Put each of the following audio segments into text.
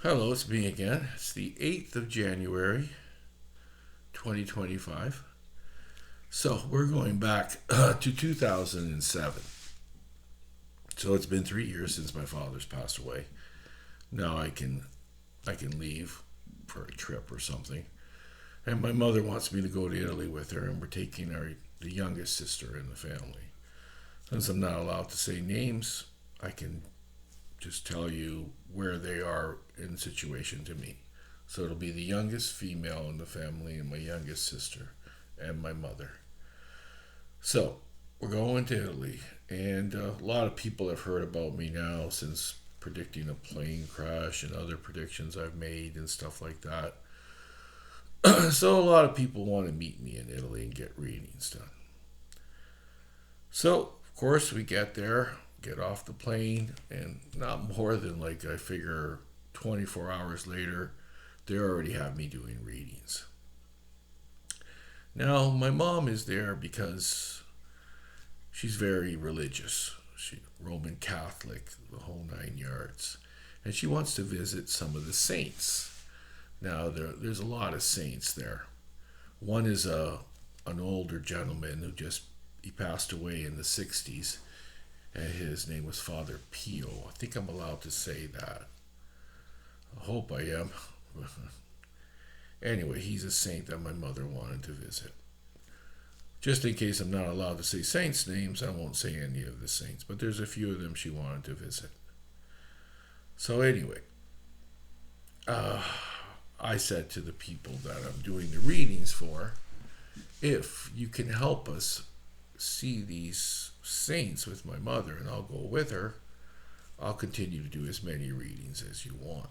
Hello, it's me again. It's the 8th of January, 2025. So we're going back to 2007. So it's been 3 years since my father's passed away. Now I can leave for a trip or something. And my mother wants me to go to Italy with her, and we're taking the youngest sister in the family. Since I'm not allowed to say names, I can just tell you where they are in situation to me. So it'll be the youngest female in the family and my youngest sister and my mother. So we're going to Italy, and a lot of people have heard about me now since predicting a plane crash and other predictions I've made and stuff like that. So a lot of people want to meet me in Italy and get readings done. So of course we get there, get off the plane, and not more than like I figure 24 hours later, they already have me doing readings. Now, my mom is there because she's very religious. She Roman Catholic, the whole 9 yards. And she wants to visit some of the saints. Now, there's a lot of saints there. One is an older gentleman who he passed away in the 60s, and his name was Father Pio. I think I'm allowed to say that. I hope I am. Anyway, he's a saint that my mother wanted to visit. Just in case I'm not allowed to say saints' names, I won't say any of the saints, but there's a few of them she wanted to visit. So, anyway, uh, I said to the people that I'm doing the readings for, if you can help us see these saints with my mother and I'll go with her, I'll continue to do as many readings as you want.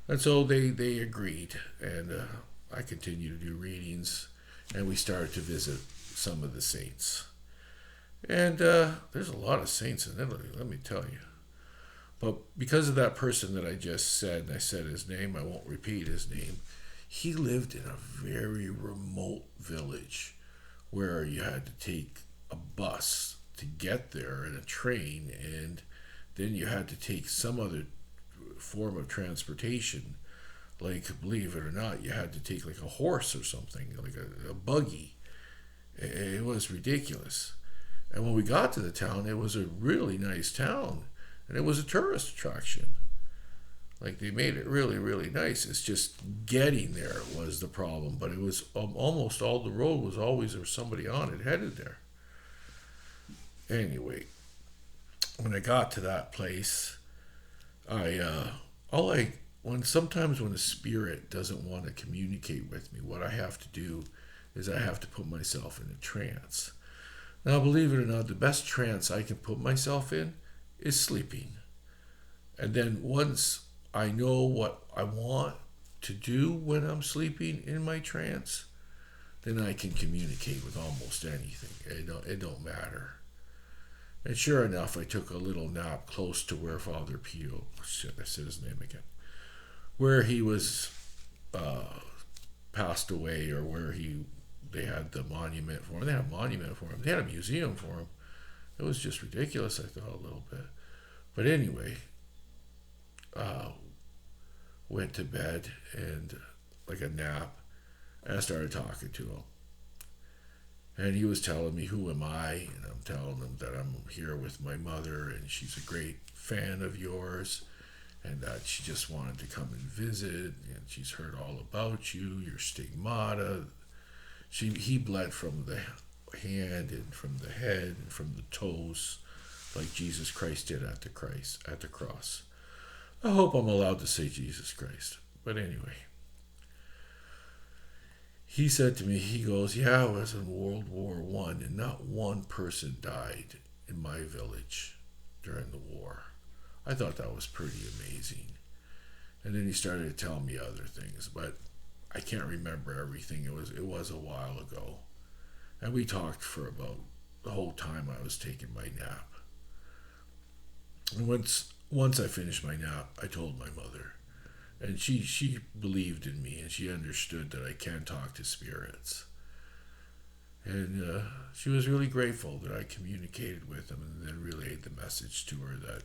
And so they agreed, and I continued to do readings, and we started to visit some of the saints. And there's a lot of saints in Italy, let me tell you. But because of that person that I just said, and I said his name, I won't repeat his name, he lived in a very remote village where you had to take a bus to get there and a train, and then you had to take some other form of transportation. Like, believe it or not, you had to take like a horse or something, like a buggy. It was ridiculous. And when we got to the town, it was a really nice town, and it was a tourist attraction. Like, they made it really, really nice. It's just getting there was the problem. But it was almost all the road was always there was somebody on it headed there. Anyway, when I got to that place, I all I when sometimes when a spirit doesn't want to communicate with me, what I have to do is I have to put myself in a trance. Now, believe it or not, the best trance I can put myself in is sleeping. And then once I know what I want to do when I'm sleeping in my trance, then I can communicate with almost anything. It don't matter. And sure enough, I took a little nap close to where Father Pio, shit, I said his name again, where he was uh, passed away, or where they had the monument for him. They had a monument for him. They had a museum for him. It was just ridiculous, I thought, a little bit. But anyway, uh, went to bed and like a nap, and I started talking to him. And he was telling me, who am I? And I'm telling him that I'm here with my mother, and she's a great fan of yours, and that she just wanted to come and visit, and she's heard all about you, your stigmata. He bled from the hand and from the head and from the toes, like Jesus Christ did at the cross. I hope I'm allowed to say Jesus Christ. But anyway, he said to me, he goes, yeah, I was in World War I, and not one person died in my village during the war. I thought that was pretty amazing. And then he started to tell me other things, but I can't remember everything. It was a while ago. And we talked for about the whole time I was taking my nap. And once I finished my nap, I told my mother. And she believed in me, and she understood that I can talk to spirits. And she was really grateful that I communicated with them and then relayed the message to her that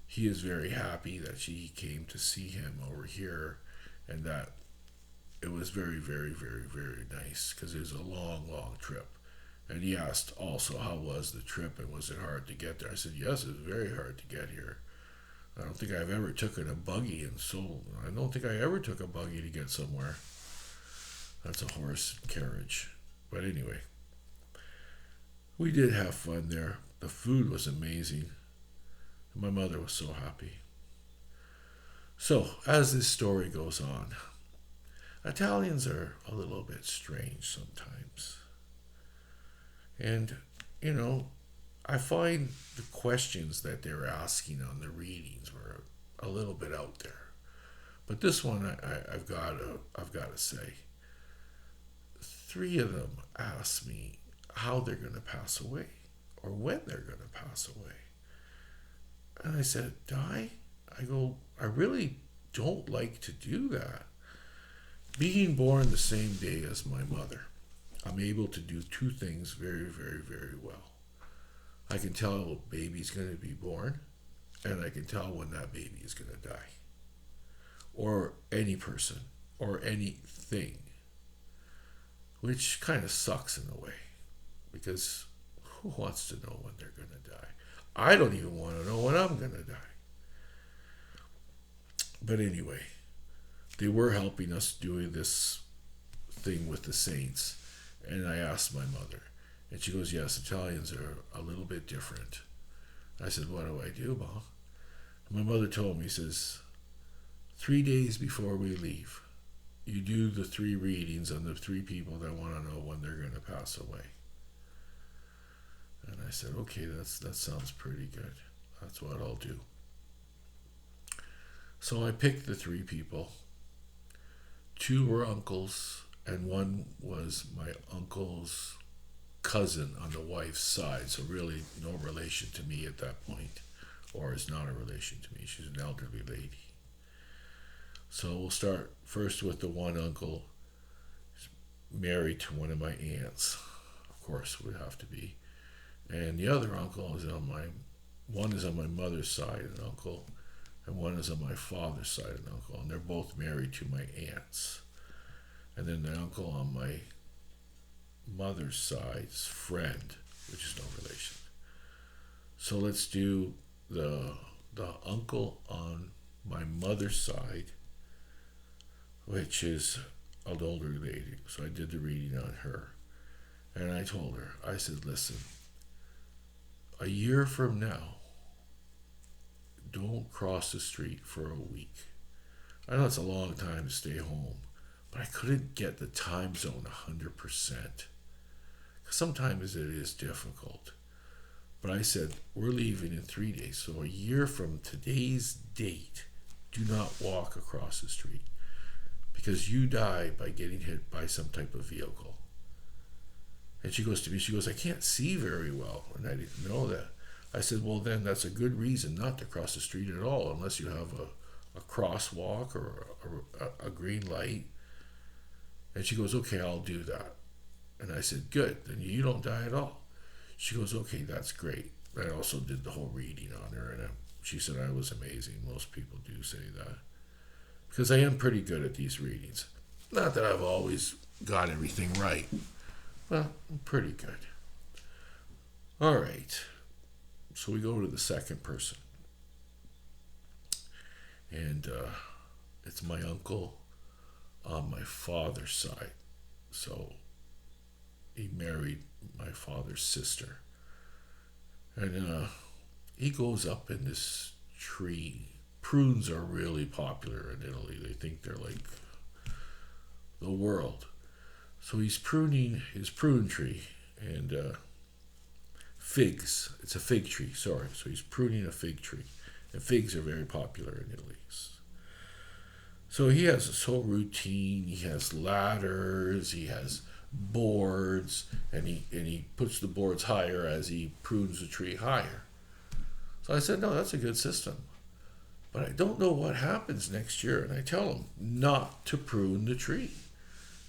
he is very happy that she came to see him over here, and that it was very, very, very, very nice because it was a long, long trip. And he asked also, how was the trip and was it hard to get there? I said, yes, it was very hard to get here. I don't think I've ever taken a buggy, and so I don't think I ever took a buggy to get somewhere. That's a horse carriage. But anyway, we did have fun there. The food was amazing. My mother was so happy. So, as this story goes on, Italians are a little bit strange sometimes. And, you know, I find the questions that they're asking on the readings were a little bit out there. But this one, I've got to say, three of them asked me how they're going to pass away or when they're going to pass away. And I said, die? I go, I really don't like to do that. Being born the same day as my mother, I'm able to do two things very, very, very well. I can tell a baby's going to be born, and I can tell when that baby is going to die. Or any person, or anything. Which kind of sucks in a way, because who wants to know when they're going to die? I don't even want to know when I'm going to die. But anyway, they were helping us doing this thing with the saints. And I asked my mother, and she goes, yes, Italians are a little bit different. I said, what do I do, Mom? And my mother told me, says, 3 days before we leave, you do the 3 readings on the 3 people that want to know when they're going to pass away. And I said, okay, that sounds pretty good. That's what I'll do. So I picked the 3 people. 2 were uncles, and 1 was my uncle's cousin on the wife's side, so really no relation to me at that point, or is not a relation to me. She's an elderly lady. So we'll start first with the one uncle. He's married to one of my aunts, of course, would have to be. And the other uncle is one is on my mother's side, an uncle, and one is on my father's side, an uncle, and they're both married to my aunts. And then the uncle on my mother's side's friend, which is no relation. So let's do the uncle on my mother's side, which is an older lady. So I did the reading on her. And I told her, I said, listen, a year from now, don't cross the street for a week. I know it's a long time to stay home, but I couldn't get the time zone 100%. Sometimes it is difficult. But I said, we're leaving in 3 days. So a year from today's date, do not walk across the street. Because you die by getting hit by some type of vehicle. And she goes to me, she goes, I can't see very well. And I didn't know that. I said, well, then that's a good reason not to cross the street at all, unless you have a crosswalk or a green light. And she goes, okay, I'll do that. And I said, good, then you don't die at all. She goes, okay, that's great. I also did the whole reading on her, and she said I was amazing. Most people do say that. Because I am pretty good at these readings. Not that I've always got everything right. Well, I'm pretty good. All right. So we go to the second person. And it's my uncle on my father's side. So he married my father's sister. And he goes up in this tree. Prunes are really popular in Italy. They think they're like the world. So he's pruning his prune tree and figs. It's a fig tree, sorry. So he's pruning a fig tree. And figs are very popular in Italy. So he has this whole routine. He has ladders. He has boards. And he puts the boards higher as he prunes the tree higher. So I said, no, that's a good system. But I don't know what happens next year. And I tell him not to prune the tree.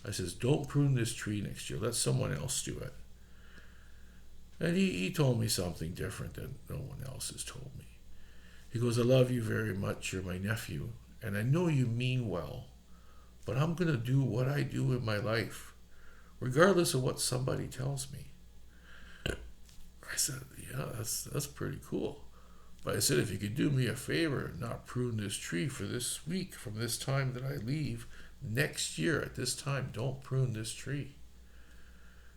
I says, don't prune this tree next year. Let someone else do it. And he told me something different that no one else has told me. He goes, I love you very much. You're my nephew. And I know you mean well, but I'm going to do what I do in my life, regardless of what somebody tells me. I said, yeah, that's pretty cool. But I said, if you could do me a favor and not prune this tree for this week, from this time that I leave, next year at this time, don't prune this tree.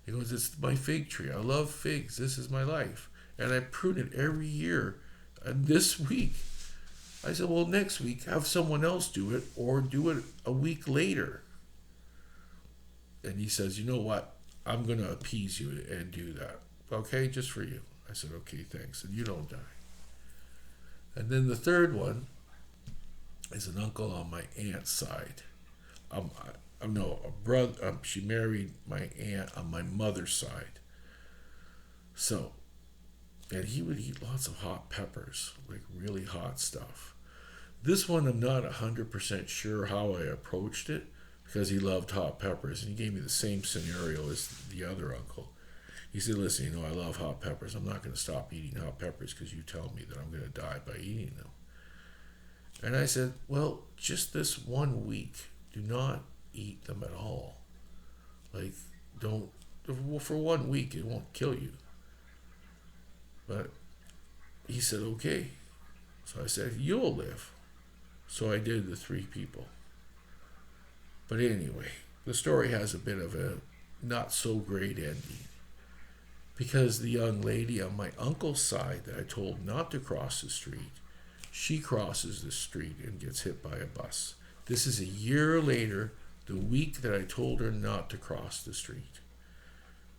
He goes, it's my fig tree. I love figs. This is my life. And I prune it every year. And this week, I said, well, next week, have someone else do it or do it a week later. And he says, you know what? I'm going to appease you and do that. Okay, just for you. I said, okay, thanks. And you don't die. And then the third one is an uncle on my aunt's side. No, a brother. She married my aunt on my mother's side. So, and he would eat lots of hot peppers, like really hot stuff. This one, I'm not 100% sure how I approached it because he loved hot peppers, and he gave me the same scenario as the other uncle. He said, listen, I love hot peppers. I'm not going to stop eating hot peppers because you tell me that I'm going to die by eating them. And I said, well, just this 1 week, do not eat them at all. Like, don't, for 1 week, it won't kill you. But he said, okay. So I said, you'll live. So I did the 3 people. But anyway, the story has a bit of a not so great ending. Because the young lady on my uncle's side that I told not to cross the street, she crosses the street and gets hit by a bus. This is a year later, the week that I told her not to cross the street.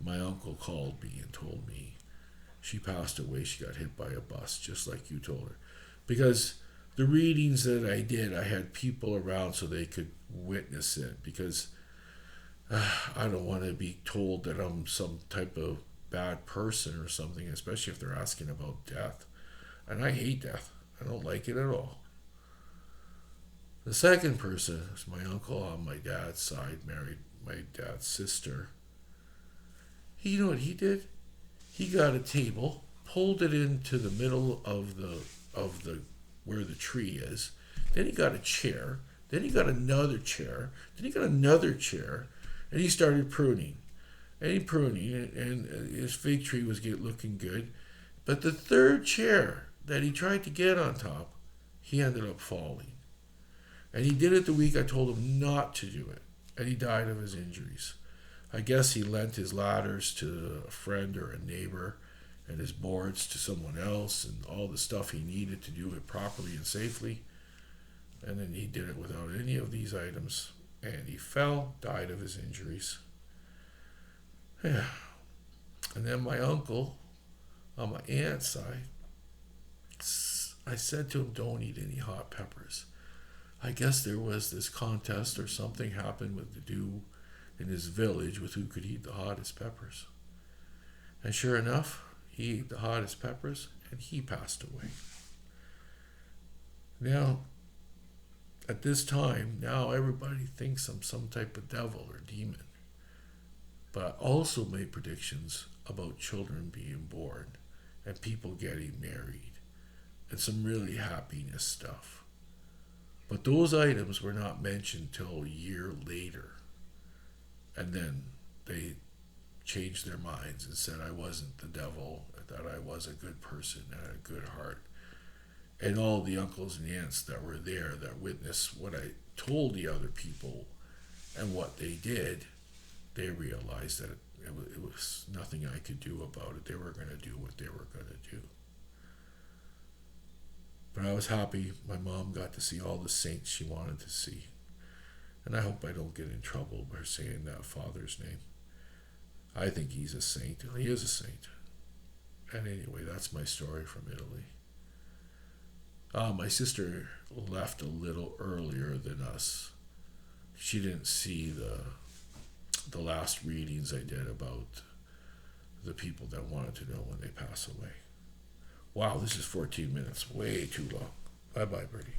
My uncle called me and told me she passed away. She got hit by a bus, just like you told her. Because the readings that I did, I had people around so they could witness it. Because I don't want to be told that I'm some type of bad person or something, especially if they're asking about death. And I hate death. I don't like it at all. The second person is my uncle on my dad's side, married my dad's sister. You know what he did? He got a table, pulled it into the middle of the where the tree is. Then he got a chair. Then he got another chair. Then he got another chair, and he started pruning. And his fig tree was looking good. But the third chair that he tried to get on top, he ended up falling. And he did it the week I told him not to do it. And he died of his injuries. I guess he lent his ladders to a friend or a neighbor and his boards to someone else and all the stuff he needed to do it properly and safely. And then he did it without any of these items. And he fell, died of his injuries. Yeah. And then my uncle on my aunt's side, I said to him, don't eat any hot peppers. I guess there was this contest or something happened with the dude in his village with who could eat the hottest peppers. And sure enough, he ate the hottest peppers and he passed away. Now, at this time, now everybody thinks I'm some type of devil or demon. But I also made predictions about children being born and people getting married and some really happiness stuff. But those items were not mentioned till a year later. And then they changed their minds and said I wasn't the devil, that I was a good person and had a good heart. And all the uncles and aunts that were there that witnessed what I told the other people and what they did, they realized that it was nothing I could do about it. They were going to do what they were going to do. But I was happy my mom got to see all the saints she wanted to see. And I hope I don't get in trouble by saying that father's name. I think he's a saint. He is a saint. And anyway, that's my story from Italy. My sister left a little earlier than us. She didn't see the last readings I did about the people that wanted to know when they pass away. Wow, this is 14 minutes. Way too long. Bye-bye, Birdy.